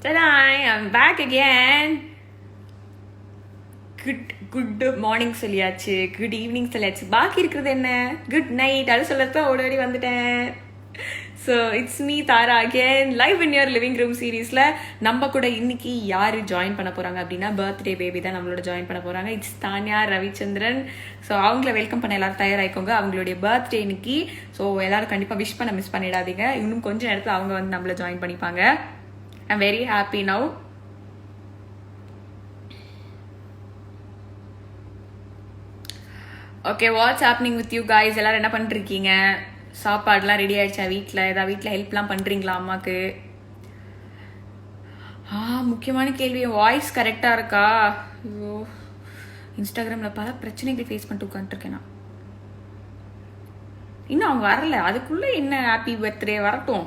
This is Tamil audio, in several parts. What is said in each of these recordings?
Ta-da! I'm back again. Good morning சொல்லியாச்சு, குட் ஈவினிங் சொல்லியாச்சு. பாக்கி இருக்கிறது என்ன? Good night. அது சொல்லத்தான் ஓடி வந்துட்டேன். So it's me Tara again, live in your living room சீரீஸில் நம்ம கூட இன்னைக்கு யார் ஜாயின் பண்ண போகிறாங்க அப்படின்னா, பர்த்டே பேபி தான் நம்மளோட ஜாயின் பண்ண போகிறாங்க. இட்ஸ் தானியா ரவிச்சந்திரன். ஸோ அவங்கள வெல்கம் பண்ண எல்லாரும் தயாராகிக்கோங்க. அவங்களுடைய பர்த்டே இன்னைக்கு. ஸோ எல்லாரும் கண்டிப்பாக விஷ் பண்ண மிஸ் பண்ணிடாதீங்க. இன்னும் கொஞ்சம் நேரத்தில் அவங்க வந்து நம்மளை ஜாயின் பண்ணிப்பாங்க. I'm very happy now. Okay, watts happening with you guys? எல்லாரும் என்ன பண்ணிருக்கீங்க? சாப்பாடுலாம் ரெடி ஆயிடுச்சா? வீட்டில் ஹெல்ப்லாம் பண்ணுறீங்களா அம்மாவுக்கு? முக்கியமான கேள்வி, வாய்ஸ் கரெக்டாக இருக்கா? ஐயோ, இன்ஸ்டாகிராமில் பல பிரச்சனைகள் ஃபேஸ் பண்ணிட்டு உட்காந்துருக்கேன் நான். இன்னும் அவங்க வரல, அதுக்குள்ளே என்ன ஹாப்பி பர்த்டே வரட்டும்.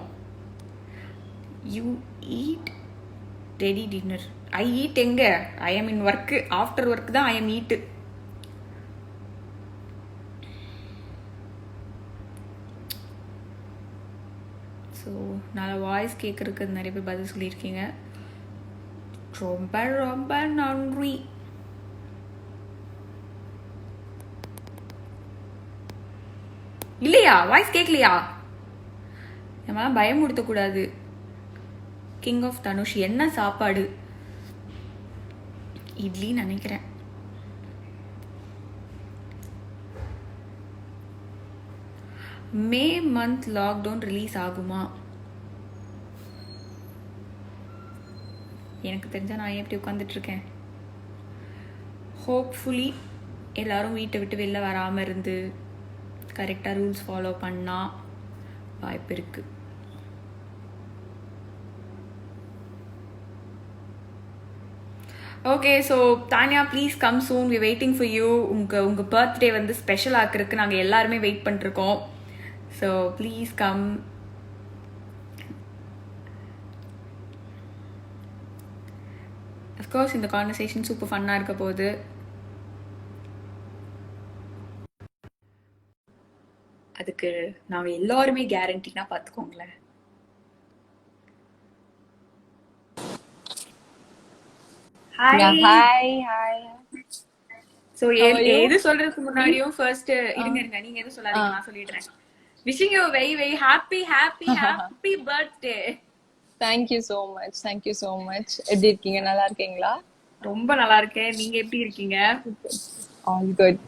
You eat ready dinner. I eat எங்க? I am in work. After work தான் ஐ எம் ஈட்டு. ஸோ நல்ல வாய்ஸ் கேட்குறதுக்கு நிறைய பேர் பதில் சொல்லியிருக்கீங்க. ரொம்ப ரொம்ப நன்றி. இல்லையா, வாய்ஸ் கேட்கலையா? நம்மளாம் பயமுடுத்தக்கூடாது. கிங் ஆஃப் தனுஷ், என்ன சாப்பாடு? இட்லி நினைக்கிறேன். மே மந்த் லாக்டவுன் ரிலீஸ் ஆகுமா? எனக்கு தெரிஞ்சா நான் எப்படி உட்காந்துட்டு இருக்கேன். ஹோப்ஃபுல்லி எல்லாரும் வீட்டை விட்டு வெளில வராமல் இருந்து கரெக்டாக ரூல்ஸ் ஃபாலோ பண்ணால் வாய்ப்பு இருக்கு. Okay, so Tania please come soon, we waiting for you. உங்கள் பர்த்டே வந்து ஸ்பெஷல் ஆக்குறதுக்கு நாங்கள் எல்லாருமே வெயிட் பண்ணிருக்கோம். So please come. அஃப்கோர்ஸ் இந்த கான்வர்சேஷன் சூப்பர் ஃபன்னாக இருக்க போகுது. அதுக்கு நாங்கள் எல்லாருமே கேரண்டினா பார்த்துக்கோங்களேன். சோ எது சொல்றதுக்கு முன்னாடியும் ஃபர்ஸ்ட் இருங்க, நீங்க எதுவும் சொல்லாதீங்க, நான் சொல்லிடுறேன். Wishing you very very happy happy happy birthday. Thank you so much. எப்படி இருக்கீங்க? நல்லா இருக்கீங்களா? ரொம்ப நல்லா இருக்கேன். நீங்க எப்படி இருக்கீங்க? All good.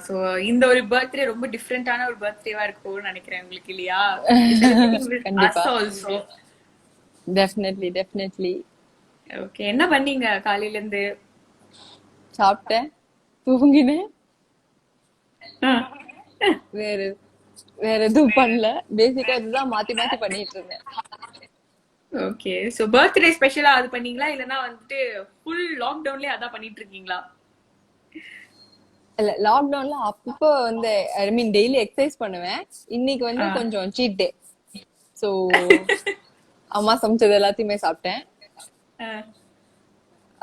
சோ இந்த ஒரு பர்த்டே ரொம்ப டிஃபரெண்டான ஒரு பர்த்டேவா இருக்கும்னு நினைக்கிறேன் உங்களுக்கு, இல்லையா? கண்டிப்பா. டெஃபினெட்லி. ஓகே, என்ன பண்ணீங்க காலையில இருந்து? சாப்பிட்டேன், தூங்கினேன், வேற எதுவும் பண்ணல. பேசிக்கா இதுதான் மாத்தி பண்ணிட்டு இருந்தேன். ஓகே, சோ பர்த்டே ஸ்பெஷலா அது பண்ணீங்களா, இல்லனா வந்துட்டு ஃபுல் லாக்டவுன்லயே அதான் பண்ணிட்டு இருக்கீங்களா? இல்ல, லாக்டவுன்ல அப்பப்போ வந்து ஐ மீன் டெய்லி எக்ஸசைஸ் பண்ணுவேன். இன்னைக்கு வந்து கொஞ்சம் சீட் டே. சோ அம்மா சமைச்சது எல்லாத்தையுமே சாப்பிட்டேன்.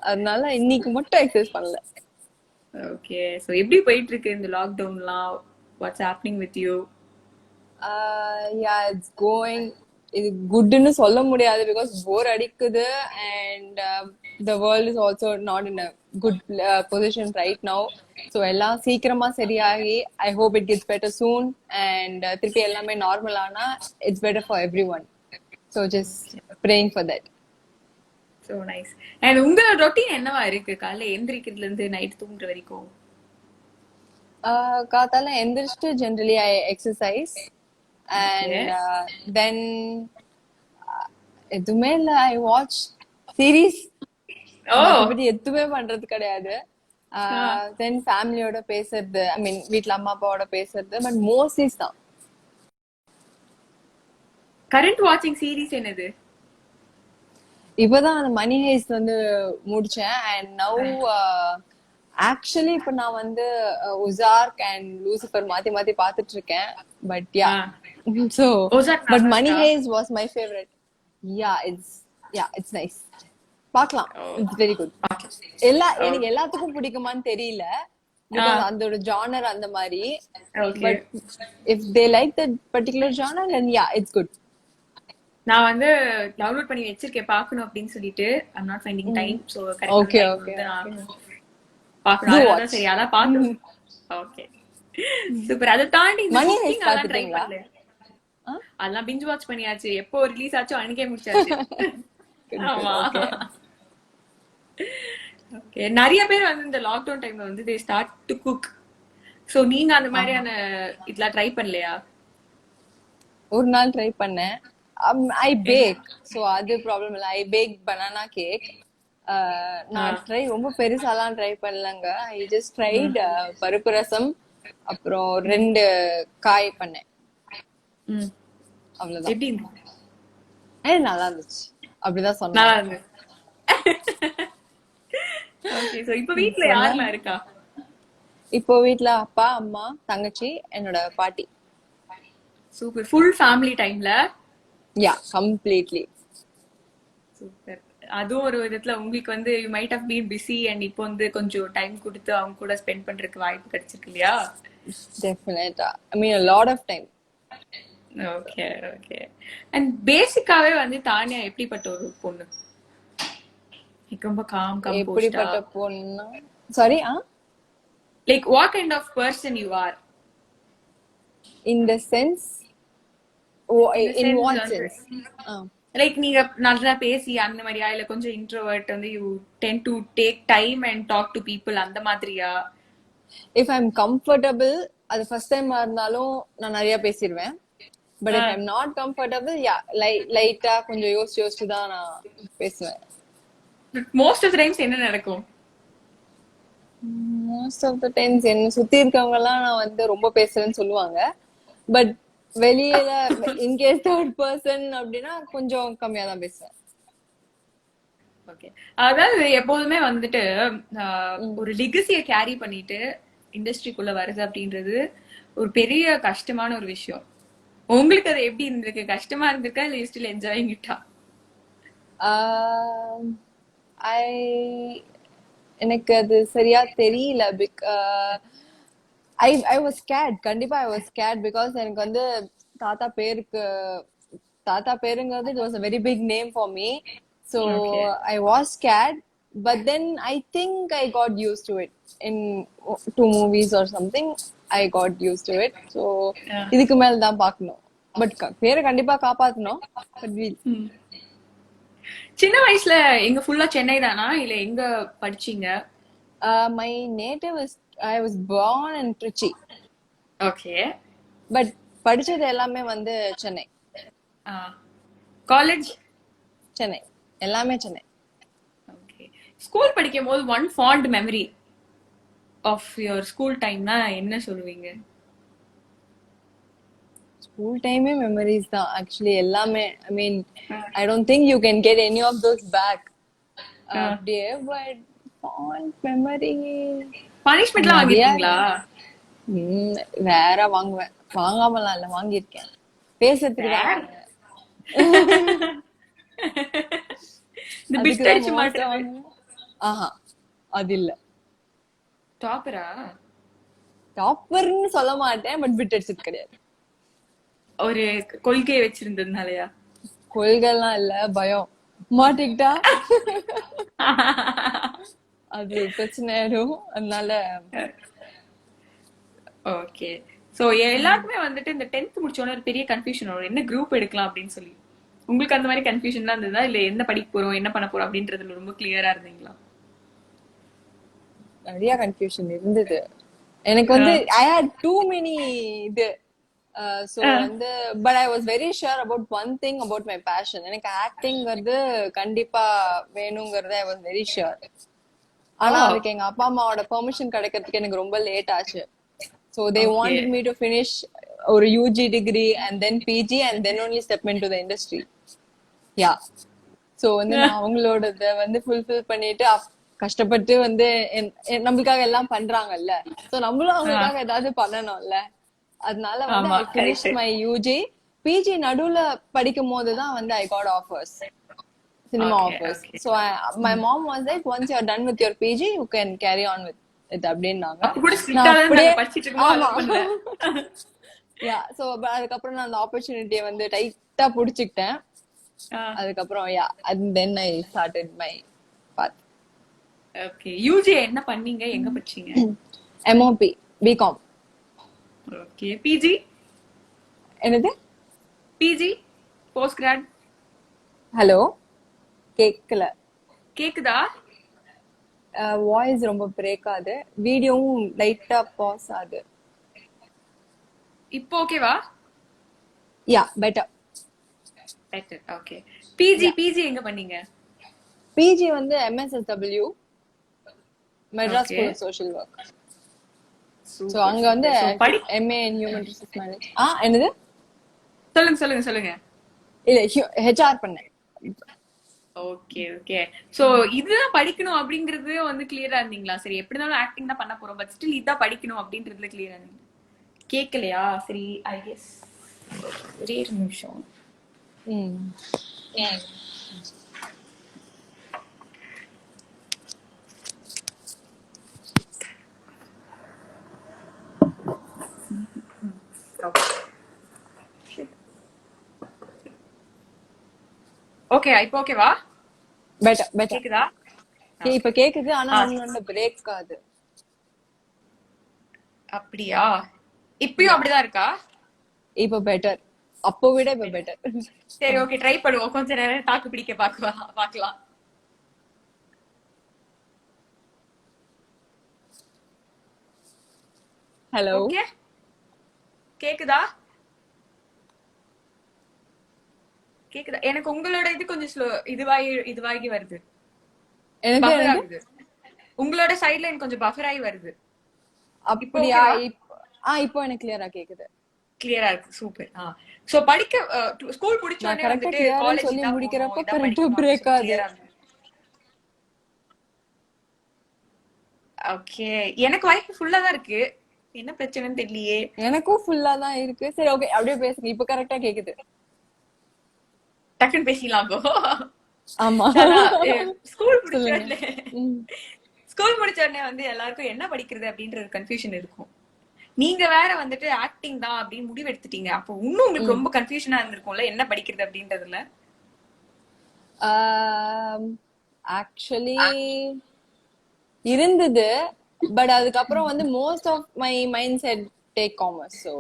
அதனால இன்னைக்கு மட்டும் எக்ஸசைஸ் பண்ணல. ஓகே, சோ எப்படி போயிட்டு இருக்கு இந்த லாக்டவுன்லாம்? What's happening with you? Yeah, it's going. இது குட்னு சொல்ல முடியாது பிகாஸ் போர் அடிக்குது and the world is also not in a good position right now. So எல்லாம் சீக்கிரமா சரியாகி I hope it gets better soon and திருப்பி எல்லாமே நார்மல் ஆனா it's better for everyone. So just praying for that. So nice. And உங்க ரொட்டீன் என்னவா இருக்கு காலையில எந்திரிக்கிறதுல இருந்து நைட் தூங்குற வரைக்கும்? காத்தால எந்திரிச்சிட்டு generally I exercise and then எதுவுமே இல்ல, I watch series. மத்தபடி எதுவுமே பண்றது கிடையாது. தென் ஃபேமிலியோட பேசுறது, ஐ மீன் வீட்ல அம்மா அப்பாவோட பேசுறது, பட் மோஸ்ட்லிஸ் தான். கரண்ட் வாட்சிங் சீரிஸ் என்னது? இப்பதான் அந்த மணி ஹேஸ்ட் வந்து முடிச்சேன் அண்ட் நவ் ஆக்சுவலி இப்ப நான் வந்து உசார்க் அண்ட் லூசிஃபர் மாத்தி பாத்துட்டு இருக்கேன். But yeah, so but Money Heist was my favourite. Yeah, it's nice. பார்க்கலாம், இட்ஸ் வெரி குட். எனக்கு எல்லாத்துக்கும் பிடிக்குமான்னு தெரியல, அந்த ஜானர் அந்த மாதிரி. But if they like that particular genre then yeah, it's good. நான் வந்து டவுன்லோட் பண்ணி வச்சிருக்கேன் பார்க்கணும் அப்படின்னு சொல்லிட்டு. I'm not finding time. So கரெக்டான ஓகே டைம் ஓகே வந்து நான் ஓகே பார்க்கணும். டு அதனால தான் வாட்ச். சரி அதான் பார்க்கணும். Okay super. அதை தாண்டி இந்த மணி குக்கிங் ஹெய்ஸ்ட் அதெல்லாம் ட்ரை பாத்துட்டீங்களா? பண்ணல. அதெல்லாம் பிஞ்ச் வாட்ச் பண்ணியாச்சு. எப்போ ரிலீஸ் ஆச்சோ அன்னைக்கே முடிச்சாச்சு. ஆமா. ஓகே. ஓகே. நிறைய பேர் வந்து இந்த லாக்டவுன் டைம்ல வந்து they start to cook. So நீங்க அந்த மாதிரியான இதெல்லாம் ட்ரை பண்ணலையா? ஒரு நாள் ட்ரை பண்ணேன். ஐ பேக், சோ அது ப்ராப்ளம் இல்ல. ஐ பேக் பனானா கேக். நான் ரொம்ப பெருசாலாம் ட்ரை பண்ணலங்க. ஐ ஜஸ்ட் ட்ரைட் பருப்பு ரசம், அப்புறம் 2 காய் பண்ணேன். அவ்வளவுதான். எப்படி நல்லா இருந்துச்சு. அப்படிதான் சொன்னேன். நல்லா இருந்து. ஓகே. சோ இப்போ வீட்ல யாரெல்லாம் இருக்கா? இப்போ வீட்ல அப்பா, அம்மா, தங்கச்சி, என்னோட பாட்டி. சூப்பர். ஃபுல் ஃபேமிலி டைம்ல. Yeah, completely. சூப்பர். அதுவும் ஒரு விதத்துல உங்களுக்கு வந்து you might have been busy and இப்போ வந்து கொஞ்சம் டைம் கொடுத்து அவங்க கூட ஸ்பெண்ட் பண்றதுக்கு வாய்ப்பு கிடைச்சிருக்கு இல்லையா? டெஃபினட்டா. I mean a lot of time. Okay okay. And பேசிக்காவே வந்து தானியா எப்படிப்பட்ட ஒரு பொண்ணு? ரொம்ப காம் கம்போஸ்டா? எப்படிப்பட்ட பொண்ணு? Sorry, like what kind of person you are? In the sense, in what sense? Like நீங்க நல்லா பேசி அந்த மாதிரியா, இல்ல கொஞ்சம் இன்ட்ரோவர்ட் வந்து you tend to take time and talk to people அந்த மாதிரியா? If I'm comfortable, அது ஃபர்ஸ்ட் டைம் இருந்தாலும் நான் நிறைய பேசிடுவேன். But if I'm not comfortable, yeah, லைட்டா கொஞ்சம் யோசிச்சு தான் நான் பேசுவேன். மோஸ்ட் ஆஃப் தி டைம்ஸ் என்ன நடக்கும்? மோஸ்ட் ஆஃப் த டைம்ஸ் என்ன சுத்தி இருக்கவங்க எல்லாம் நான் வந்து ரொம்ப பேசுறேன்னு சொல்லுவாங்க. பட் வெளியில இன்கேஸ் தேர்ட் பர்சன் அப்படின்னா கொஞ்சம் கம்மியா தான் பேசுவேன். ஓகே. அதாவது எப்போதுமே வந்துட்டு ஒரு லெகசியை கேரி பண்ணிட்டு இண்டஸ்ட்ரிக்குள்ள வருது அப்படின்றது ஒரு பெரிய கஷ்டமான ஒரு விஷயம். உங்களுக்கு அது எப்படி இருந்திருக்கு? கஷ்டமா இருந்திருக்கா இல்ல ஸ்டில் என்ஜாயிங் இட்டா? எனக்கு அது சரியா தெரியல. I was scared. கண்டிப்பா I was scared because எனக்கு வந்து தாத்தா பேருங்கிறது it was a very big name for me. So I was scared, but then I think I got used to it. In 2 movies or something, I got used to it. So இதுக்கு மேல தான் பார்க்கணும். பட் பேரை கண்டிப்பா காப்பாத்தணும். But சின்ன வயசுல எங்க ஃபுல்லா சென்னை தானா இல்ல எங்க படிச்சீங்க? My native is, I was born in Trichy. Okay. But படிச்சது எல்லாமே வந்து சென்னை. காலேஜ் சென்னை, எல்லாமே சென்னை. ஓகே. ஸ்கூல் படிக்கும் போது one fond memory of your school டைம்னா என்ன சொல்லுவீங்க? ஸ்கூல் டைமே மெமரிஸ் தான் ஆக்சுவலி எல்லாமே. I mean I don't think you can get any of those back. அப்படியே பட் ஃபாண்ட் மெமரி. பனிஷ்மென்ட்லாம் வாங்கிட்டீங்களா? வேற வாங்குவேன். வாங்காமலாம் இல்ல, வாங்கியிருக்கேன். பேசுறதுக்கு தான். இந்த பிட் அடிச்சு மாட்டறது. ஆஹா, அது இல்ல. டாப்பரா? டாப்பர்னு சொல்ல மாட்டேன், பட் பிட் அடிச்சது கிடையாது. ஒரு கொள்கையை வச்சிருந்ததுனாலயா? கொள்கைலாம் இல்ல, பயம். மாட்டிக்கிட்டா அது பிரச்சனை ஆயிடும், அதனால. ஓகே. சோ எல்லாருக்குமே வந்துட்டு இந்த 10th முடிச்சோன ஒரு பெரிய கன்ஃபியூஷன் வரும், என்ன குரூப் எடுக்கலாம் அப்படின்னு சொல்லி. உங்களுக்கு அந்த மாதிரி கன்ஃபியூஷன்லாம் இருந்ததா இல்ல என்ன படிக்க போறோம் என்ன பண்ண போறோம் அப்படின்றதுல ரொம்ப கிளியரா இருந்தீங்களா? நிறைய கன்ஃபியூஷன் இருந்தது எனக்கு வந்து. I had too many இது. So வந்து but I was very sure about one thing about my passion. எனக்கு ஆக்டிங்கிறது கண்டிப்பா வேணுங்கிறது I was very sure. ஆனா அதுக்கு எங்க அப்பா அம்மாவோட பெர்மிஷன் கிடைக்கிறதுக்கு எனக்கு ரொம்ப லேட் ஆச்சு. So they wanted me to finish ஒரு UG degree and then PG and then only step into the industry. Yeah. So வந்து நான் அவங்களோட வந்து fulfill பண்ணிட்டு கஷ்டப்பட்டு வந்து நம்மளுக்காக எல்லாம் பண்றாங்கல்ல, சோ நம்மளும் அவங்களுக்காக ஏதாவது பண்ணணும்ல. அதனால வந்து I finished my UG. PG நடுவுல படிக்கும் போதுதான் வந்து I got offers, cinema offers. So my mom was like, once you are done with your PG you can carry on with it அப்படின்னாங்க. Yeah, so அதுக்கப்புறம் நான் அந்த ஆப்பர்ச்சுனிட்டியை வந்து டைட்டா புடிச்சுக்கிட்டேன். அதுக்கப்புறம் yeah and then I started my path. Okay. UG என்ன பண்ணீங்க? எங்க படிச்சீங்க? MOP BCom. ஓகே. பிஜி? என்னது? PG post grad? ஹலோ கேக்கல. கேக்குதா? வாய்ஸ் ரொம்ப பிரேக் ஆகுது, வீடியோவும் லைட்டா பாஸ் ஆகுது. இப்போ ஓகேவா? Yeah better. Better. Okay. PG PG எங்க பண்ணீங்க? பிஜி வந்து MSSW Madras okay. School of social work. So super அங்க வந்து சூப்பர். ஸோ படி MA in Human Resource Management. என்னது? சொல்லுங்க சொல்லுங்க சொல்லுங்க. இல்ல ஹெச்ஆர் பண்ணேன். Okay okay. சோ இதுதான் படிக்கணும் அப்படிங்கறது வந்து கிளியரா இருந்தீங்களா? சரி எப்படி இருந்தாலும் ஆக்டிங் தான் பண்ண போறோம், பட் ஸ்டில் இதான் படிக்கணும் அப்படின்றதுல கிளியரா இருந்தீங்க? கேட்கலையா? சரி ஐ கெஸ் ஒரே ஒரு நிமிஷம். ம் ஓகே இப்போ ஓகேவா? Better better. கேக்குதா? இப்ப கேக்குது, ஆனா ஒன்னு பிரேக் ஆகுது. அப்படியா? இப்பயும் அப்படிதான் இருக்கா? இப்ப பெட்டர், அப்போ விட இப்ப பெட்டர். சரி ஓகே, ட்ரை பண்ணுவோம். கொஞ்ச நேரம் தாக்கு பிடிக்க பாக்கலாம். ஹலோ ஓகே கேக்குதா? கேக்குதா? எனக்கு உங்களோட இது கொஞ்சம் ஸ்லோ இதுவாகி வருது. பஃபர் ஆகுது. உங்களோட சைடுல எனக்கு கொஞ்சம் பஃபர் ஆகி வருது. அப்படியா? இப்போ எனக்கு கிளியரா கேக்குது. கிளியரா இருக்கு. சூப்பர். சோ படிக்க ஸ்கூல் முடிச்ச உடனே வந்துட்டு காலேஜ் சொல்லி தான் முடிக்கிறப்ப போகணும், கரெக்ட்டா பிரேக் ஆகுது. ஓகே. எனக்கு வாய்ப்பு ஃபுல்லா தான் இருக்கு, என்ன பிரச்சனைன்னு தெரியலையே. எனக்கும் ஃபுல்லா தான் இருக்கு. சரி ஓகே, அப்படியே பேசுங்க. இப்ப கரெக்ட்டா கேக்குது. டக்குன்னு பேசிடலாம் போ. ஆமா. ஸ்கூல் முடிச்ச உடனே வந்து எல்லாருக்கும் என்ன படிக்கிறது அப்படின்ற ஒரு கன்ஃபியூஷன் இருக்கும். நீங்க வேற வந்துட்டு ஆக்டிங் தான் அப்படின்னு முடிவு எடுத்துட்டீங்க. அப்போ இன்னும் உங்களுக்கு ரொம்ப கன்ஃபியூஷனா இருந்திருக்கும்ல என்ன படிக்கிறது அப்படின்றதுல. ஆக்சுவலி இருந்தது, பட் அதுக்கப்புறம் வந்து most of my mind set take commerce, so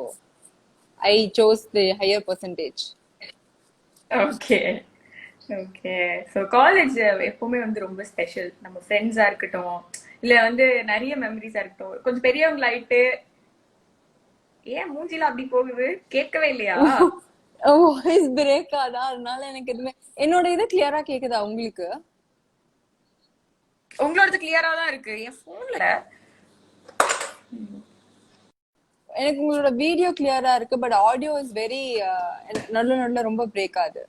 I chose the higher percentage. Okay okay. So college எப்பவுமே வந்து ரொம்ப ஸ்பெஷல். நம்ம ஃப்ரெண்ட்ஸா இருக்கட்டும், இல்ல வந்து நிறைய மெமரிஸா இருக்கட்டும், கொஞ்சம் பெரியவங்களாயிட்டு. ஏன் மூஞ்சில அப்படி போகுது? கேட்கவே இல்லையா? வாய்ஸ் பிரேக் ஆதா, அதனால எனக்கு எதுவுமே. என்னோட இது கிளியரா கேக்குதா உங்களுக்கு? உங்களோட கிளியரா தான் இருக்கு. என் போன்ல எனக்கு உங்களோட வீடியோ கிளியரா இருக்கு, பட் ஆடியோ இஸ் வெரி நல்ல ரொம்ப பிரேக் ஆகுது.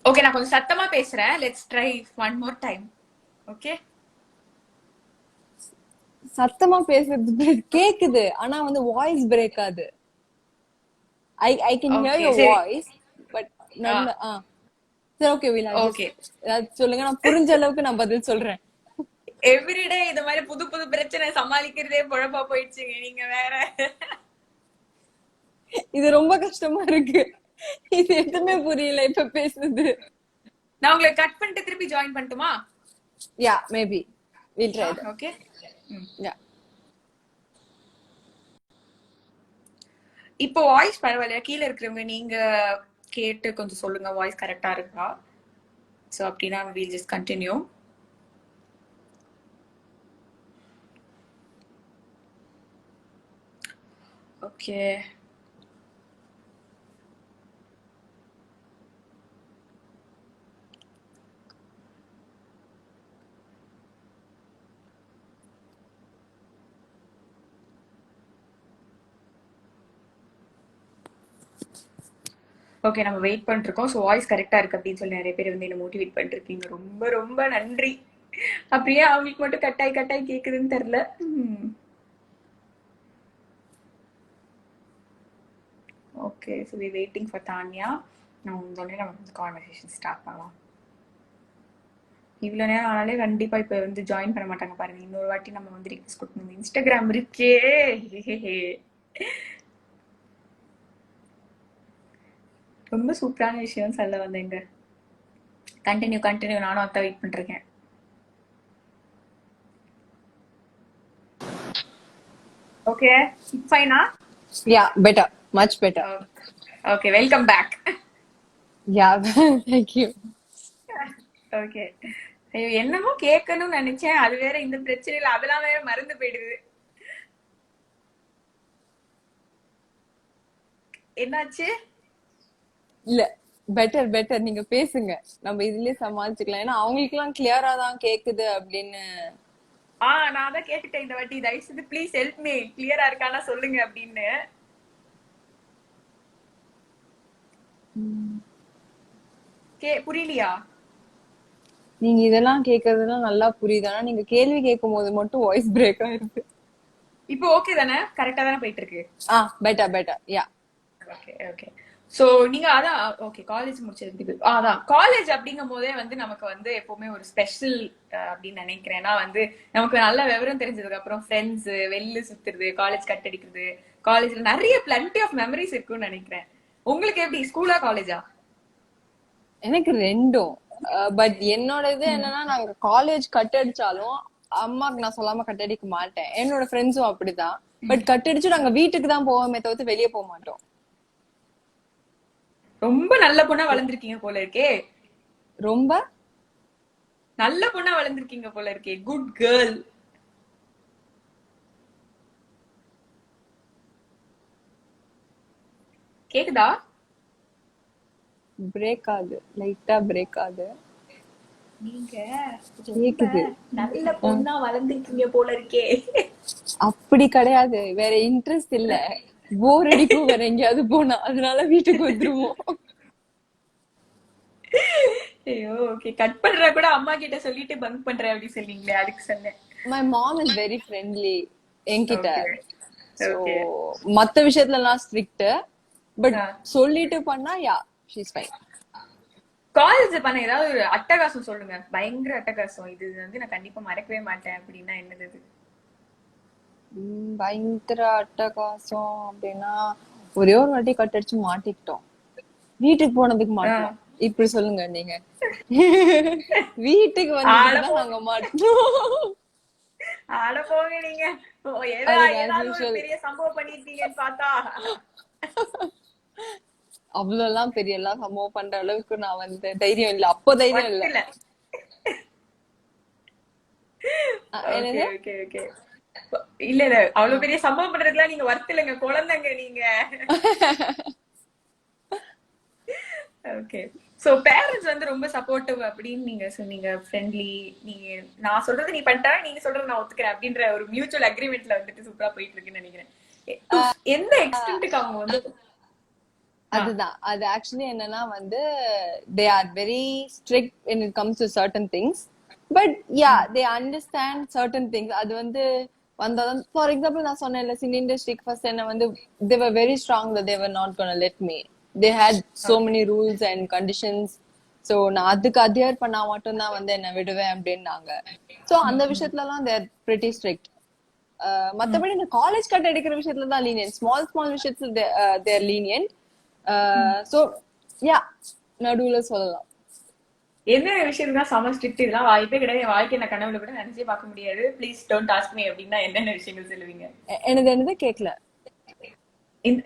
ஓகே, நான் கொஞ்சம் சத்தமா பேசுறேன். Let's try one more time. Okay. சத்தமா பேசுறது கேக்குது, ஆனா வந்து வாய்ஸ் பிரேக் ஆகுது. I can hear your voice, but நல்ல சரி ஓகே வீலா. ஓகே சொல்லுங்க, நான் புரிஞ்ச அளவுக்கு நான் பதில் சொல்றேன். எவ்ரிடே இந்த மாதிரி புது புது பிரச்சனை சமாளிக்கிறதே பொழப்பா போயிடுச்சுங்க. நீங்க வேற. இது ரொம்ப கஷ்டமா இருக்கு. இது எதுவுமே புரியல இப்ப பேசுறது. நான் உங்களை கட் பண்ணிட்டு திருப்பி ஜாயின் பண்ணட்டுமா? Yeah maybe we'll try that. Okay. Yeah. இப்போ வாய்ஸ் பரவாயில்லையா? கீழே இருக்கிறவங்க நீங்க கேட்டு கொஞ்சம் சொல்லுங்க, வாய்ஸ் கரெக்டா இருக்கா? சோ அப்படின்னா we'll just continue. Okay. Okay, நம்ம வெயிட் பண்ணிட்டு இருக்கோம். ஸோ வாய்ஸ் கரெக்டா இருக்கு அப்படின்னு சொல்லி நிறைய பேர் வந்து என்ன மோட்டிவேட் பண்ணிட்டு இருக்கீங்க. ரொம்ப ரொம்ப நன்றி. அப்படியே அவங்களுக்கு மட்டும் கட்டாய் கேக்குதுன்னு தெரியல. Okay, so we waiting for Tania. நம்ம வந்து கான்வர்சேஷன் ஸ்டார்ட் பண்ணலாம். இவ்வளோ நேரம் ஆனாலே கண்டிப்பா இப்போ வந்து ஜாயின் பண்ண மாட்டாங்க பாருங்க. இன்னொரு வாட்டி நம்ம வந்து ரிக்வெஸ்ட் கொடுக்கணும். இன்ஸ்டாகிராம் இருக்கே. ரொம்ப சூப்பரான விஷயம் சொல்ல வந்தேங்க. கண்டினியூ கண்டினியூ, நானும் அத்தை வெயிட் பண்ணிருக்கேன். ஓகே, ஃபைனா? Yeah, better, much better. Okay, welcome back. Yeah, thank you. Okay. ஐயோ, என்னமோ கேட்கணும்னு நினைச்சேன், அது வேற இந்த பிரச்சனையில அதெல்லாம் வேற மறந்து போயிடுது. என்னாச்சு? இல்ல, பெட்டர் பெட்டர், நீங்க பேசுங்க, நம்ம இதுலயே சமாளிச்சுக்கலாம். ஏன்னா அவங்களுக்கு எல்லாம் கிளியரா தான் கேக்குது அப்படின்னு. நான் தான் கேட்டுட்டேன் இந்த வாட்டி, தயவு செய்து ப்ளீஸ் ஹெல்ப் மீ, கிளியரா இருக்கானா சொல்லுங்க அப்படின்னு. புரியலையா? நீங்க இதெல்லாம் கேக்குறதுலாம் நல்லா புரியுது. ஆனா நீங்க கேள்வி கேட்கும் போது மட்டும் வாய்ஸ் பிரேக் ஆயிருக்கு. இப்போ ஓகே தானே? கரெக்டா தானே போயிட்டு இருக்கு? Better better, yeah. Okay okay. So நீங்க அதான் ஓகே, காலேஜ் முடிச்சிருக்கு. அதான் காலேஜ் அப்படிங்கும் போதே வந்து நமக்கு வந்து எப்பவுமே ஒரு ஸ்பெஷல் அப்படின்னு நினைக்கிறேன். ஏன்னா வந்து நமக்கு நல்ல விவரம் தெரிஞ்சதுக்கு அப்புறம் ஃப்ரெண்ட்ஸ், வெளில சுத்துறது, காலேஜ் கட் அடிக்கிறது, காலேஜ்ல நிறைய பிளண்டி ஆஃப் மெமரிஸ் இருக்கும்னு நினைக்கிறேன். உங்களுக்கு எப்படி, ஸ்கூலா காலேஜா? எனக்கு ரெண்டும். பட் என்னோட இது என்னன்னா, நாங்க காலேஜ் கட் அடிச்சாலும் அம்மாக்கு நான் சொல்லாம கட் அடிக்க மாட்டேன். என்னோட ஃப்ரெண்ட்ஸும் அப்படிதான். பட் கட் அடிச்சு நாங்க வீட்டுக்கு தான் போவோமே தவிர்த்து வெளியே போக மாட்டோம். ரொம்ப நல்ல பொண்ணா வளர்ந்துருக்கீங்க போல இருக்கே. ரொம்ப நல்ல பொண்ணா வளர்ந்துருக்கீங்க போல இருக்கே. Good girl. கேக்குதா? பிரேக் ஆகுது, லைட்டா பிரேக் ஆகுது. நீங்க கேக்குது. நல்ல பொண்ணா வளர்ந்துருக்கீங்க போல இருக்கே. அப்படி கிடையாது, வேற இன்ட்ரெஸ்ட் இல்ல. போர் அடிக்கும் வேற எங்கேயாவது போனா, அதனால வீட்டுக்கு வந்துருவோம். ஐயோ, ஓகே. கட் பண்ற கூட அம்மா கிட்ட சொல்லிட்டு பங்க் பண்ற அப்படி சொல்றீங்களே, அதுக்கு சொன்னேன். My mom is very friendly என்கிட்ட. சோ மத்த விஷயத்துல எல்லாம் ஸ்ட்ரிக்ட். பட் சொல்லிட்டு பண்ணா யா, she is fine. காலேஜ் பண்ண ஏதாவது ஒரு அட்டகாசம் சொல்லுங்க, பயங்கர அட்டகாசம், இது வந்து நான் கண்டிப்பா மறக்கவே மாட்டேன் அப்படின்னா என்னது? பயங்கர அட்டகாசம் அப்படின்னா, ஒரே ஒரு வாட்டி கட் அடிச்சு மாட்டிக்கிட்டோம். வீட்டுக்கு போனதுக்கு மாட்டோம். இப்படி சொல்லுங்க நீங்க. வீட்டுக்கு வந்து நாங்க மாட்டோம். ஆட போங்க நீங்க, ஏதாவது பெரிய சம்பவம் பண்ணிருக்கீங்கன்னு பார்த்தா. அவ்வளவு எல்லாம் பெரிய எல்லாம் சம்பவம் பண்ற அளவுக்கு நான் வந்து தைரியம் இல்ல. அப்போ தைரியம் இல்ல. இல்ல இல்ல, அவ்வளவு பெரிய சம்பவம் பண்றதுக்குலாம் நீங்க வருத்தலைங்க, குழந்தைங்க நீங்க. ஓகே. சோ பேரண்ட்ஸ் வந்து ரொம்ப சப்போர்ட்டிவ் அப்படின்னு நீங்க சொன்னீங்க, ஃப்ரெண்ட்லி. நீங்க நான் சொல்றது நீ பண்ணிட்டா, நீங்க சொல்றது நான் ஒத்துக்கிறேன் அப்படின்ற ஒரு மியூச்சுவல் அக்ரிமெண்ட்ல வந்துட்டு சூப்பரா போயிட்டு இருக்குன்னு நினைக்கிறேன். எந்த எக்ஸ்டென்ட்க்கு அவங்க வந்து அதுதான், அது ஆக்சுவலி என்னன்னா வந்து they are very strict when it comes to certain things, but yeah they understand certain things. அது வந்து வந்தாதான், ஃபார் எக்ஸாம்பிள் நான் சொன்னேன்ல, சினி இண்டஸ்ட்ரிக்கு ஃபர்ஸ்ட் என்ன வந்து they were very strong that they were not gonna let me. They had so many rules and conditions. So நான் அதுக்கு அட்ஹியர் பண்ணா மட்டும் தான் வந்து என்ன விடுவேன் அப்படின்னாங்க. சோ அந்த விஷயத்துல எல்லாம் they are pretty strict. மத்தபடி இந்த காலேஜ் கட் அடிக்கிற விஷயத்துல தான் lenient. ஸ்மால் விஷயத்துல they are lenient. So yeah, நடுவுல சொல்லலாம். என்ன விஷயம் தான் செம ஸ்ட்ரிக்ட், இதெல்லாம் வாய்ப்பே கிடையாது, என் வாழ்க்கை நான் கனவுல கூட நினைச்சே பார்க்க முடியாது, ப்ளீஸ் டோன்ட் ஆஸ்க் மீ அப்படின்னா என்னென்ன விஷயங்கள் சொல்லுவீங்க? என்னது கேட்கல.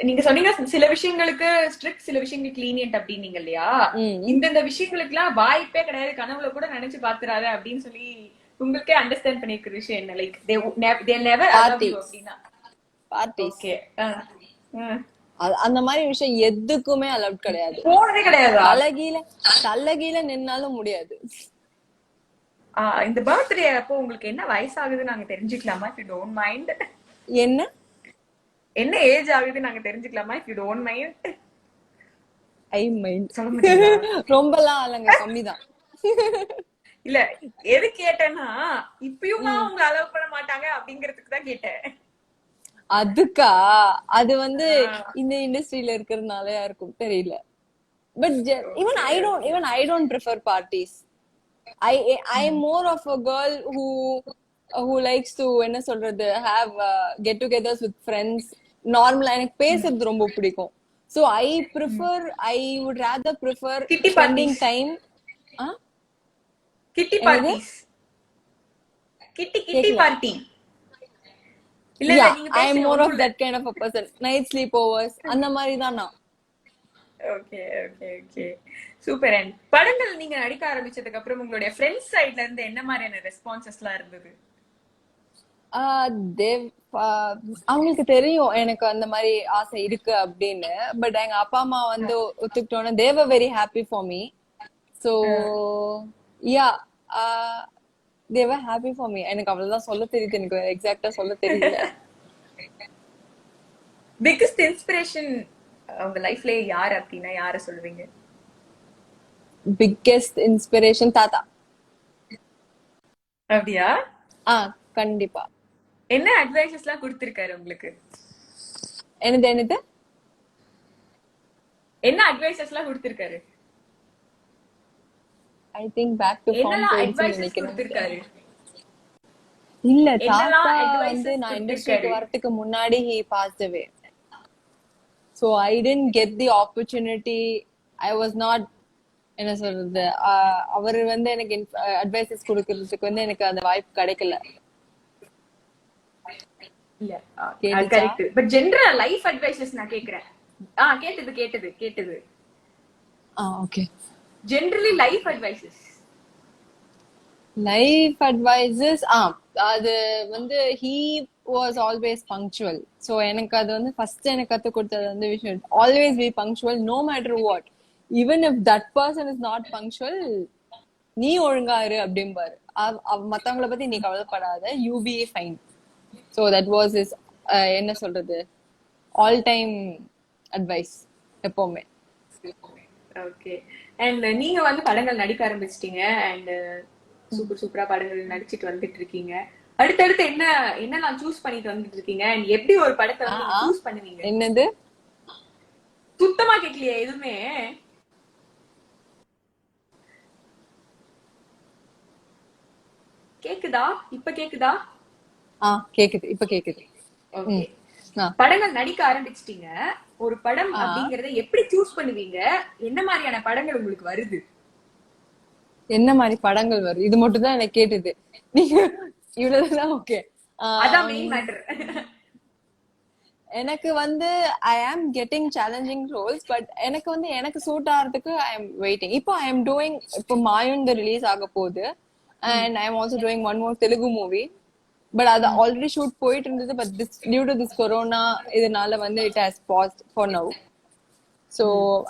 நீங்க சொன்னீங்க சில விஷயங்களுக்கு ஸ்ட்ரிக்ட், சில விஷயங்களுக்கு லீனியன்ட் அப்படின்னீங்க இல்லையா? இந்த விஷயங்களுக்கு எல்லாம் வாய்ப்பே கிடையாது, கனவுல கூட நினைச்சு பாத்துறாரு அப்படின்னு சொல்லி உங்களுக்கே அண்டர்ஸ்டாண்ட் பண்ணிருக்கிற விஷயம் என்ன? Like they never allow you அப்படின்னா பார்ட்டிஸ். ஓகே. அந்த மாதிரி விஷயம் எதுக்குமே அலவுட் கிடையாது. போனதே கிடையாது. தலகீழ நின்னாலும் முடியாது. இந்த பர்த்டே அப்போ உங்களுக்கு என்ன வயசாகுது நாங்க தெரிஞ்சுக்கலாமா, if you don't mind? என்ன ஏஜ் ஆகுது நாங்க தெரிஞ்சுக்கலாமா, if you don't mind? I mind. சொல்ல முடியுமா? ரொம்பலாம் இல்லங்க, கம்மிதான். இல்ல, எது கேட்டேன்னா இப்பயும் உங்களை அலோவ் பண்ண மாட்டாங்க அப்படிங்கிறதுக்கு தான் கேட்டேன். அதுக்கா? அது வந்து இந்த இண்டஸ்ட்ரியில இருக்கிறதுனாலயா இருக்கும், தெரியல. But even I don't prefer parties. I am more of a girl who likes to என்ன சொல்றது, have get togethers with friends. நார்மலா எனக்கு பேசுறது ரொம்ப பிடிக்கும். So I would rather prefer கிட்டி spending பார்ட்டிஸ். time. Huh? கிட்டி என்னது? பார்ட்டிஸ். கிட்டி கிட்டி கேக்கல. பார்ட்டி. இல்ல இல்ல Yeah, நீங்க I am பேசுங்க more of ஒண்ணும் இல்ல. that kind of a person. Night sleepovers அந்த மாதிரி தான் நான். Okay okay okay super. And படங்கள் நீங்க நடிக்க ஆரம்பிச்சதுக்கு அப்புறம் உங்களுடைய ஃப்ரெண்ட்ஸ் சைடுல இருந்து என்ன மாதிரியான ரெஸ்பான்சஸ்லாம் இருந்தது? தேவ் அவங்களுக்கு தெரியும் எனக்கு அந்த மாதிரி ஆசை இருக்கு அப்படின்னு. பட் எங்க அப்பா அம்மா வந்து ஒத்துக்கிட்டோன்னு they were very happy for me. So yeah, they were happy for me. எனக்கு அவ்வளவுதான் சொல்ல தெரியுது, எனக்கு எக்ஸாக்ட்டா சொல்ல தெரியல. பிக்கஸ்ட் இன்ஸ்பிரேஷன் உங்க லைஃப்ல யார் அப்படின்னா யார சொல்லுவீங்க? பிக்கெஸ்ட் இன்ஸ்பிரேஷன் தாத்தா. அப்படியா? கண்டிப்பா. என்ன அட்வைசஸ்லாம் கொடுத்திருக்காரு உங்களுக்கு? என்னது என்ன அட்வைசஸ்லாம் கொடுத்திருக்காரு? I think back to form என்னலாம் போயிடுச்சு அட்வைசஸ் நினைக்கிறேன். கொடுத்திருக்காரு? இல்ல, என்னலாம் தாத்தா advices வந்து நான் கொடுத்திருக்காரு? இண்டஸ்ட்ரிக்கு வரதுக்கு முன்னாடி he passed away. So I didn't get the opportunity. I was not என்ன சொல்றது, அவர் வந்து எனக்கு அட்வைசஸ் கொடுக்கறதுக்கு வந்து எனக்கு அந்த வாய்ப்பு கிடைக்கல. இல்ல கேட்டுச்சா? Correct. But general life advices நான் கேக்குறேன். கேட்டது. Okay. Generally life advices. Life advices அது வந்து he was always punctual. So எனக்கு அது வந்து ஃபர்ஸ்ட் எனக்கு கத்து கொடுத்தது வந்து விஷயம் always be punctual no matter what. Even if that person is not punctual, நீ ஒழுங்கா இரு அப்படிம்பாரு. மத்தவங்கள பத்தி நீ கவலைப்படாத, you be fine. So that was his என்ன சொல்றது, all time advice எப்பவுமே. ஓகே. அண்ட் நீங்க வந்து படங்கள் நடிக்க ஆரம்பிச்சிட்டீங்க. அண்ட் சூப்பரா படங்கள் நடிச்சிட்டு வந்துட்டு இருக்கீங்க. அடுத்தடுத்து என்னலாம் சூஸ் பண்ணிட்டு வந்துட்டு இருக்கீங்க? அண்ட் எப்படி ஒரு படத்தை வந்து சூஸ் பண்ணுவீங்க? என்னது? சுத்தமா கேட்கலையே எதுவுமே. கேக்குதா? இப்ப கேக்குதா? கேக்குது, இப்ப கேக்குது. ஓகே. படங்கள் நடிக்க ஆரம்பிச்சிட்டீங்க. ஒரு படம் அப்படிங்கறத எப்படி சூஸ் பண்ணுவீங்க? என்ன மாதிரியான படங்கள் உங்களுக்கு வருது? என்ன மாதிரி படங்கள் வருது இது மட்டும் தான் எனக்கு கேட்டது. நீங்க இவ்வளவுதான். ஓகே, அதான் மெயின் மேட்டர். எனக்கு வந்து ஐ ஆம் கெட்டிங் சேலஞ்சிங் ரோல்ஸ். பட் எனக்கு வந்து எனக்கு சூட் ஆகிறதுக்கு ஐ எம் வெயிட்டிங். இப்போ ஐ எம் டூயிங், இப்போ மாயுந்த ரிலீஸ் ஆக போகுது. And I am also doing one more Telugu movie. But அது ஆல்ரெடி ஷூட் போயிட்டு இருந்தது. But due to this corona இதனால வந்து it has paused for now. So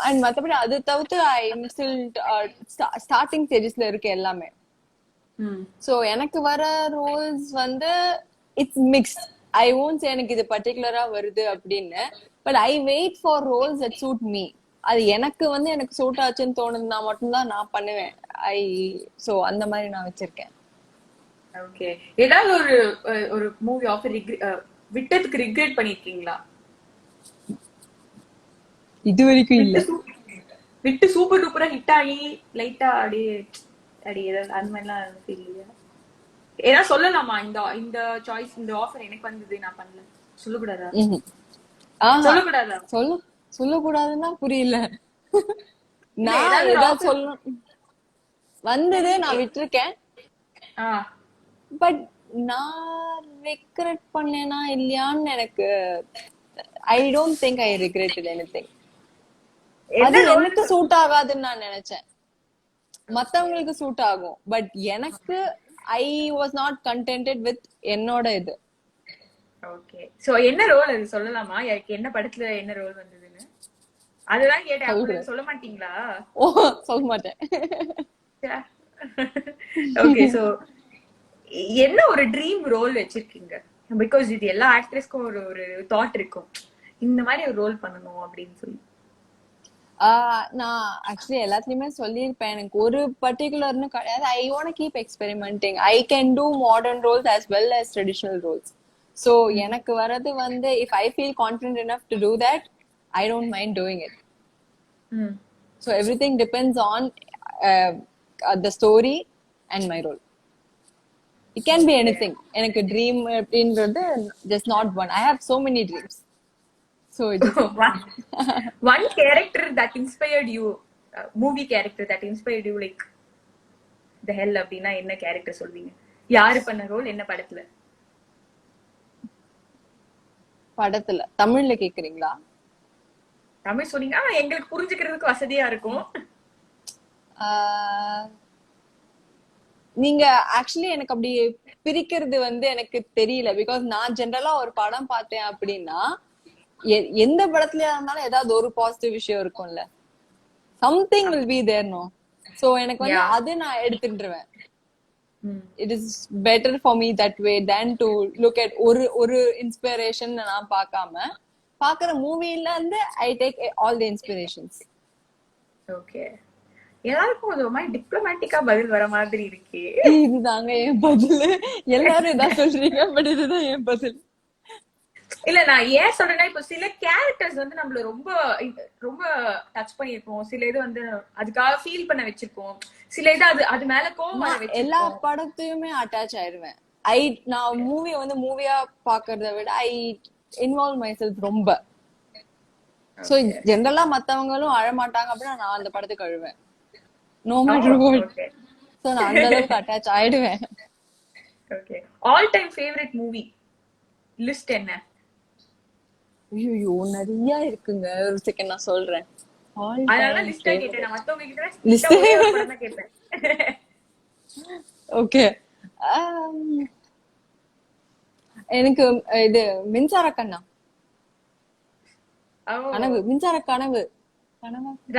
and மற்றபடி அது தவிர்த்து ஐ எம் ஸ்டில் ஸ்டார்டிங் ஸ்டேஜஸ்ல இருக்கு எல்லாமே. ஸோ எனக்கு வர ரோல்ஸ் வந்து it's mixed. I won't say எனக்கு இது பர்டிகுலரா வருது அப்படின்னு. But I wait for roles that suit me. அது எனக்கு வந்து எனக்கு சூட் ஆச்சுன்னு தோணுதுன்னா மட்டும்தான் நான் பண்ணுவேன். ஸோ அந்த மாதிரி நான் வச்சிருக்கேன். ஓகே. ஏதாவது ஒரு மூவி ஆஃபர் விட்டதுக்கு ரிக்ரெட் பண்ணிருக்கீங்களா? இது வரைக்கும் இல்ல. விட்டு சூப்பர் டூப்பரா ஹிட் ஆகி லைட்டா அடி ஏதாவது அந்த மாதிரிலாம் ஃபீல் இல்லையா? ஏன்னா சொல்லலாமா இந்த சாய்ஸ் இந்த ஆஃபர் எனக்கு வந்தது நான் பண்ணல சொல்லக்கூடாதா? சொல்லக்கூடாதா? சொல்லக்கூடாதுன்னா புரியல. நான் ஏதாவது சொல்லணும் வந்தது நான் விட்டுருக்கேன். பட் நான் ரெக்ரெட் பண்ணேனா இல்லையான்னு எனக்கு ஐ don't think I regretted anything. அது எனக்கு சூட் ஆகாதுன்னு நான் நினைச்சேன். மத்தவங்களுக்கு சூட் ஆகும். பட் எனக்கு I was not contented with என்னோட இது. ஓகே. சோ என்ன ரோல் அது சொல்லலாமா? என்ன படத்துல என்ன ரோல் வந்ததுன்னு? அதுதான் கேட்டேன். சொல்ல மாட்டீங்களா? சொல்ல மாட்டேன். ஓகே. சோ என்ன ஒரு ட்ரீம் ரோல் வச்சிருக்கீங்க? பிகாஸ் இது எல்லா ஆக்ட்ரஸ்க்கும் ஒரு தாட் இருக்கும், இந்த மாதிரி ஒரு ரோல் பண்ணணும் அப்படின்னு சொல்லி. நான் ஆக்சுவலி எல்லாத்துலயுமே சொல்லியிருப்பேன், எனக்கு ஒரு பர்டிகுலர்னு கிடையாது. I want keep experimenting. I can do modern roles as well as traditional roles. So எனக்கு வரது வந்து if I feel confident enough to do that, I don't mind doing it. So everything depends on the story and my role. It can be anything. எனக்கு ட்ரீம் அப்படின்றது just not one. I have so many dreams. So it just one character that inspired you, movie character that inspired you like the hell அப்படின்னா என்ன கேரக்டர் சொல்வீங்க? யாரு பண்ண ரோல் என்ன படத்துல? படத்துல தமிழ்ல கேக்குறீங்களா? தமிழ் சொன்னீங்க எங்களுக்கு புரிஞ்சுக்கிறதுக்கு வசதியா இருக்கும். நீங்க ஆக்சுவலி எனக்கு அப்படி பிரிக்கிறது வந்து எனக்கு தெரியல. பிகாஸ் நான் ஜென்ரலா ஒரு படம் பார்த்தேன் அப்படின்னா எந்த படத்துலயா இருந்தாலும் ஏதாவது ஒரு பாசிட்டிவ் விஷயம் இருக்கும்ல. Something will be there no. So எனக்கு வந்து அது நான் எடுத்துட்டுருவேன். It is better for me that way than to look at ஒரு இன்ஸ்பிரேஷன் நான் பார்க்காம பாக்குற மூவில இருந்து I take all the inspirations. Okay, எல்லாருக்கும் ஒரு மாதிரி டிப்ளமேட்டிக்கா பதில் வர மாதிரி இருக்கு. இதுதாங்க என் பதில். எல்லாரும் இதான் சொல்றீங்க, பட் இதுதான் என் பதில். இல்ல நான் ஏன் சொல்றேன்னா, இப்போ சில கேரக்டர்ஸ் வந்து நம்மள ரொம்ப ரொம்ப டச் பண்ணிருப்போம், சில இது வந்து அதுக்காக ஃபீல் பண்ண வச்சிருப்போம், சில இது அது மேல கோவம் வர வச்சிருப்போம். எல்லா படத்தையுமே அட்டாச் ஆயிருவேன். நான் மூவிய வந்து மூவியா பாக்குறத விட ஐ இன்வால்வ் மை செல்ஃப் ரொம்ப. சோ ஜெனரலா மத்தவங்களும் அழமாட்டாங்க அப்படின்னா நான் அந்த படத்துக்கு அழுவேன். No matter what. சோ நான் அந்த அளவுக்கு அட்டாச் ஆயிடுவேன். Okay, all time favourite movie list என்ன? ஐயோ நிறைய இருக்குங்க. ஒரு செகண்ட் நான் சொல்றேன். அதனால லிஸ்ட் கேட்டேன். நான் மத்தவங்க கிட்ட லிஸ்ட் ஒரு படம் தான் கேட்பேன். ஓகே, எனக்கு இது மின்சார கண்ணா கனவு. Minsara Kanavu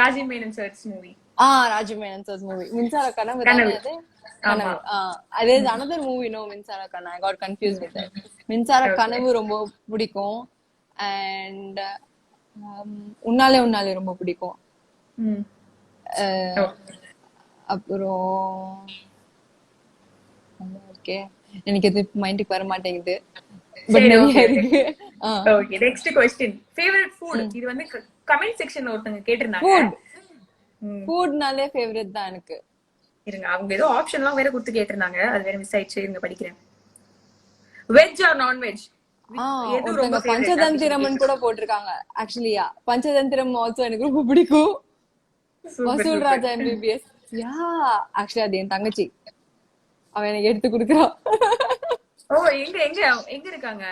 Raji Menon sir's movie. Raji Menon sir's movie Minsara Kanavu. கனவு அதே அனதர் மூவி. நோ, மின்சார கண்ணா. I got confused with that. மின்சார கனவு ரொம்ப பிடிக்கும். அண்ட் உன்னாலே உன்னாலே ரொம்ப பிடிக்கும். அப்புறம் ஓகே, எனக்கு எது மைண்டுக்கு வர மாட்டேங்குது. பட் நிறைய இருக்கு. Okay, next question. Favourite food. இது வந்து கமெண்ட் செக்ஷன்ல ஒருத்தங்க கேட்டிருந்தாங்க. ஃபுட்னாலே ஃபேவரட் தான் எனக்கு. இருங்க, அவங்க ஏதோ ஆப்ஷன்லாம் வேற கொடுத்து கேட்டிருந்தாங்க, அது வேற மிஸ் ஆயிடுச்சு. இருங்க படிக்கிறேன். Veg or non veg? எது ரொம்ப பஞ்சதந்திரம்னு கூட போட்டிருக்காங்க. ஆக்சுவலியா பஞ்சதந்திரம் ஆல்சோ எனக்கு ரொம்ப பிடிக்கும். வசூல் ராஜா MBBS. யா, ஆக்சுவலி அது என் தங்கச்சி, அவ எனக்கு எடுத்து குடுக்குறா. ஓ, எங்க எங்க எங்க இருக்காங்க?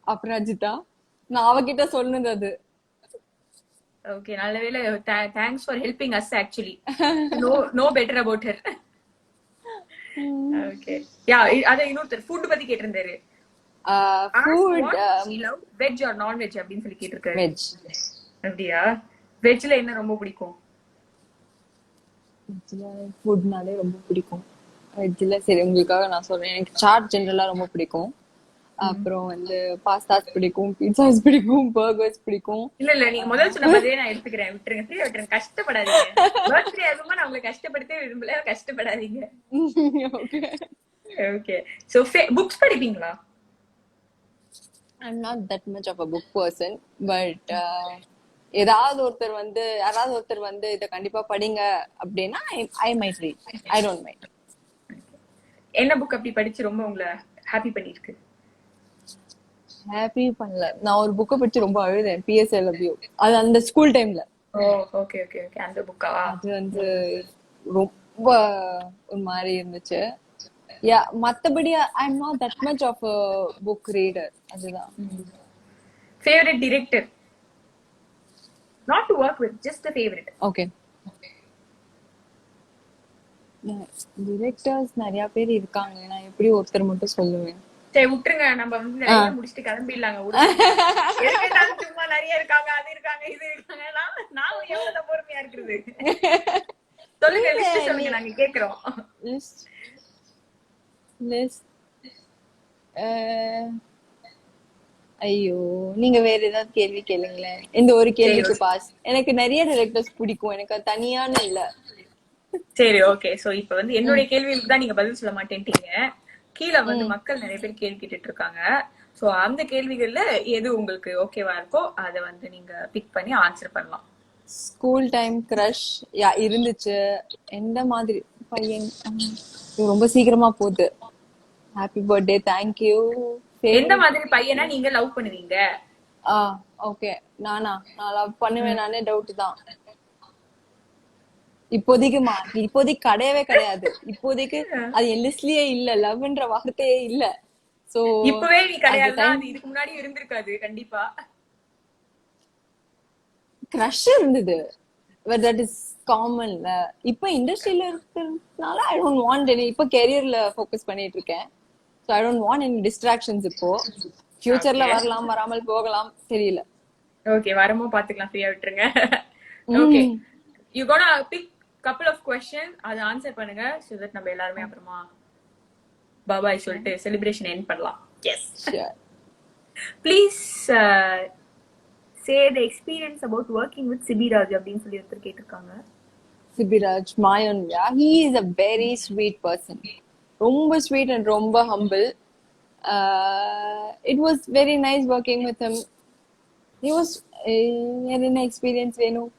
அப்ராஜிதா. நான் அவகிட்ட சொன்னது அது. ஓகே, நல்ல வேளை. Thanks for helping us. Actually know better about her. Okay, yeah, அத இன்னொருத்தர் ஃபுட் பத்தி கேட்டிருந்தாரு. Food veg or non veg அப்படின்னு சொல்லி கேட்டிருக்காரு. வெஜ். அப்படியா? வெஜ்ல என்ன ரொம்ப பிடிக்கும்? வெஜ்ல ஃபுட்னாலே ரொம்ப பிடிக்கும். வெஜ்ல சரி உங்களுக்காக நான் சொல்றேன். எனக்கு சாட் ஜெனரலா ரொம்ப பிடிக்கும். அப்புறம் வந்து பாஸ்தாஸ் பிடிக்கும், பீட்சாஸ் பிடிக்கும், பர்கர்ஸ் பிடிக்கும். இல்ல நீங்க முதல்ல சொன்ன மாதிரியே நான் எடுத்துக்கிறேன். விட்டுருங்க, ஃப்ரீயா விட்டுருங்க, கஷ்டப்படாதீங்க. பர்த்டே அதுமா நான் உங்களை கஷ்டப்படுத்தவே விரும்பல, கஷ்டப்படாதீங்க. Okay okay. சோ புக்ஸ் படிப்பீங்களா? I'm not that much of a book person, but யாராவது ஒருத்தர் வந்து இத கண்டிப்பா படிங்க அப்படின்னா I might read. I don't mind. என்ன புக் அப்படி படிச்சு ரொம்ப உங்களை ஹாப்பி பண்ணிருக்கு? ஹாப்பி பண்ணல, நான் ஒரு புக்கை படிச்சு ரொம்ப அழுதேன். PSI Love You. அது அந்த ஸ்கூல் டைம்ல. ஓகே ஓகே ஓகே, அந்த புக்கா? அது வந்து ரொம்ப ஒரு மாதிரி இருந்துச்சு. யா, மத்தபடி I'm not that much of a book reader. அதுதான். Favorite director? Not to work with, just a favorite. Okay. Directors நிறைய பேர் இருக்காங்க, நான் எப்படி ஒருத்தர் மட்டும் சொல்லுவேன்? சரி விட்டுருங்க, நம்ம வந்து நிறைய முடிச்சிட்டு கிளம்பிடலாங்க. சும்மா நிறைய இருக்காங்க, அது இருக்காங்க, இது இருக்காங்க. நான் எவ்வளவு பொறுமையா இருக்குது? சொல்லுங்க, லிஸ்ட் சொல்லுங்க, நாங்க கேக்குறோம். லிஸ்ட். ஐயோ, நீங்க வேற ஏதாவது கேள்வி கேளுங்களேன். இந்த ஒரு கேள்விக்கு பாஸ். எனக்கு நிறைய டைரக்டர்ஸ் பிடிக்கும், எனக்கு தனியான இல்ல. சரி, ஓகே. சோ இப்ப வந்து என்னுடைய கேள்விக்கு தான் நீங்க பதில் சொல்ல மாட்டேன்ட்டீங்க. கீழே வந்து மக்கள் நிறைய பேர் கேள்வி கேட்டுட்டு இருக்காங்க. சோ அந்த கேள்விகள்ல எது உங்களுக்கு ஓகேவா இருக்கோ அத வந்து நீங்க பிக் பண்ணி ஆன்சர் பண்ணலாம். ஸ்கூல் டைம் கிரஷ் இருந்துச்சு. எந்த மாதிரி பையன்? ரொம்ப சீக்கிரமா போகுது. Happy birthday, thank you. எந்த மாதிரி பையனா நீங்க லவ் பண்ணுவீங்க? ஓகே. நான் லவ் பண்ணுவேன் நானே டவுட் தான். இப்போதைக்கு கிடையவே கிடையாது. இப்போதைக்கு அது என் லிஸ்ட்லயே இல்ல. லவ்ன்ற வார்த்தையே இல்ல. சோ இப்பவே நீ கிடையாது, அது இதுக்கு முன்னாடி இருந்திருக்காது கண்டிப்பா. கிரஷ் இருந்தது, but that is common. இப்ப இண்டஸ்ட்ரியில இருக்கிறதுனால I don't want any. இப்ப கெரியர்ல ஃபோக்கஸ் பண்ணிட்டு இருக்கேன். So I don't want any distractions இப்போ. ஃபியூச்சர்ல வரலாம், வராமல் போகலாம், தெரியல. ஓகே, வரமோ பாத்துக்கலாம், ஃப்ரீயா விட்டுருங்க. Okay, you gonna pick couple of questions, அது ஆன்சர் பண்ணுங்க, so that நம்ம எல்லாரும் அப்புறமா பாபாய் சொல்லிட்டு செலிப்ரேஷன் எண்ட் பண்ணலாம். Yes, please say the experience about working with Sibiraj அப்படின்னு சொல்லி ஒருத்தர் கேட்டிருக்காங்க. Sibiraj Mayan, yeah, he is a very sweet person. ரொம்ப sweet and ரொம்ப humble. It was very nice working with him. He was என்ன எக்ஸ்பீரியன்ஸ் வேணும்?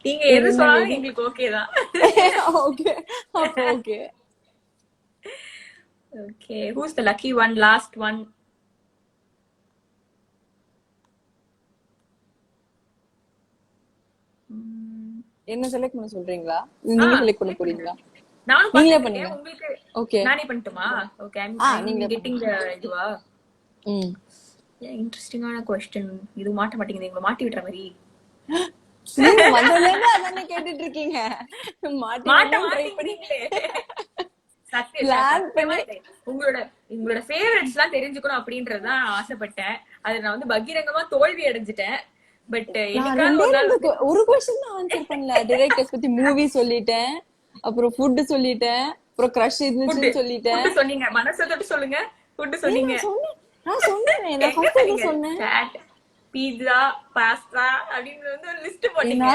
நீங்க எது சொன்னாலும் எங்களுக்கு ஓகே தான். Okay okay okay, who's the lucky one, last one? என்ன செலக்ட் பண்ண சொல்றீங்களா? நீங்க செலக்ட் பண்ண போறீங்களா? நானும் நீங்களே பண்ணுங்க. உங்களுக்கு ஓகே, நானே பண்ணட்டுமா? ஓகே, நீங்க கெட்டிங் இதுவா? இன்ட்ரஸ்டிங்கான क्वेश्चन. இது மாட்ட மாட்டீங்க, உங்களை மாட்டி விடுற மாதிரி. நீங்க வந்ததுல இருந்து அதானே கேட்டுட்டு இருக்கீங்க. மாட்ட ட்ரை பண்ணீங்களே. உங்களோட ஃபேவரட்ஸ்லாம் தெரிஞ்சுக்கணும் அப்படின்றதுதான் ஆசைப்பட்டேன். அது நான் வந்து பகிரங்கமா தோல்வி அடைஞ்சிட்டேன். பட் ஒரு क्वेश्चन தான் ஆன்சர் பண்ணல. டைரக்டர்ஸ் பத்தி மூவி சொல்லிட்டேன், அப்புறம் ஃபுட் சொல்லிட்டேன், அப்புறம் கிரஷ் இருந்துச்சுன்னு சொல்லிட்டேன். சொன்னீங்க, மனசை தொட்டு சொல்லுங்க. ஃபுட் சொன்னீங்க. நான் சொன்னேன், நான் ஃபர்ஸ்ட் சொன்னேன். பீட்சா, பாஸ்தா அப்படிங்கறது வந்து ஒரு லிஸ்ட் போட்டீங்க.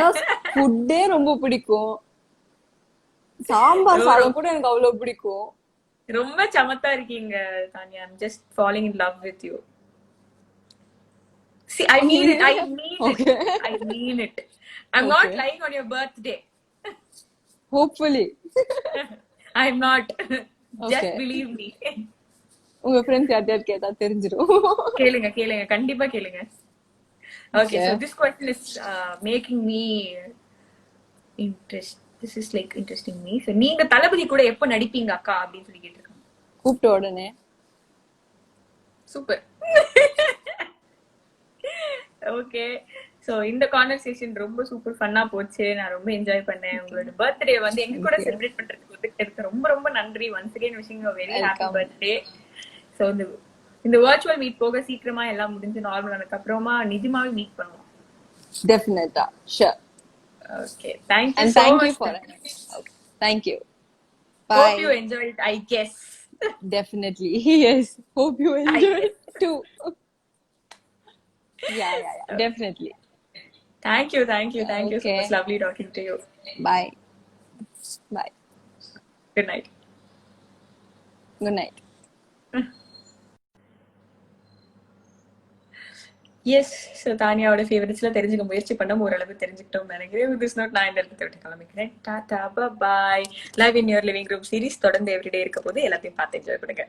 ஃபுட்டே ரொம்ப பிடிக்கும். சாம்பார் சாதம் கூட எனக்கு அவ்வளவு பிடிக்கும். ரொம்ப சமத்தா இருக்கீங்க Tania. I'm just falling in love with you. See, I mean it. I mean it. I'm not lying on your birthday. Hopefully. I'm not. Just believe me. உங்க ஃப்ரெண்ட்ஸ் யார்கிட்ட கேட்டா தெரிஞ்சிரும். கேளுங்க கண்டிப்பா கேளுங்க. Okay, so this question is making me this is like interesting me. So நீங்க தளபதி கூட எப்ப நடிப்பீங்க அக்கா அப்படின்னு சொல்லி கேட்டிருக்காங்க. கூப்பிட்ட உடனே. சூப்பர். ஓகே, சோ இந்த கான்வர்சேஷன் ரொம்ப சூப்பர் ஃபன்னா போச்சு. நான் ரொம்ப என்ஜாய் பண்ணேன். உங்களோட பர்த்டே வந்து எங்க கூட செலிப்ரேட் பண்றதுக்கு ஒத்துக்கிட்டதுக்கு ரொம்ப ரொம்ப நன்றி. Once again wishing you very happy birthday. So இந்த வர்ச்சுவல் மீட் போக சீக்கிரமா எல்லாம் முடிஞ்சு நார்மல் ஆனதுக்கு அப்புறமா நிஜமாவே மீட் பண்ணுவோம். டெஃபினட்டா, sure. Okay, thank you and so thank much you for it. Okay, thank you. Bye. Hope you enjoyed it, I guess. Definitely. Yes, hope you enjoyed it too. Yeah, definitely. Thank you so much. Lovely talking to you. Bye. Good night. Yes, so தானியாவோட ஃபேவரட்ஸ்ல தெரிஞ்சுக்க முயற்சி பண்ண ஓரளவு தெரிஞ்சுக்கிட்டோம் நினைக்கிறேன். திஸ் நோட் நான் இந்த இடத்துல விட்டு கிளம்பிக்கிறேன். Tata, bye. Love in your living room series தொடர்ந்து எவ்ரிடே இருக்க போது எல்லாத்தையும் பார்த்து என்ஜாய் பண்ணுங்க.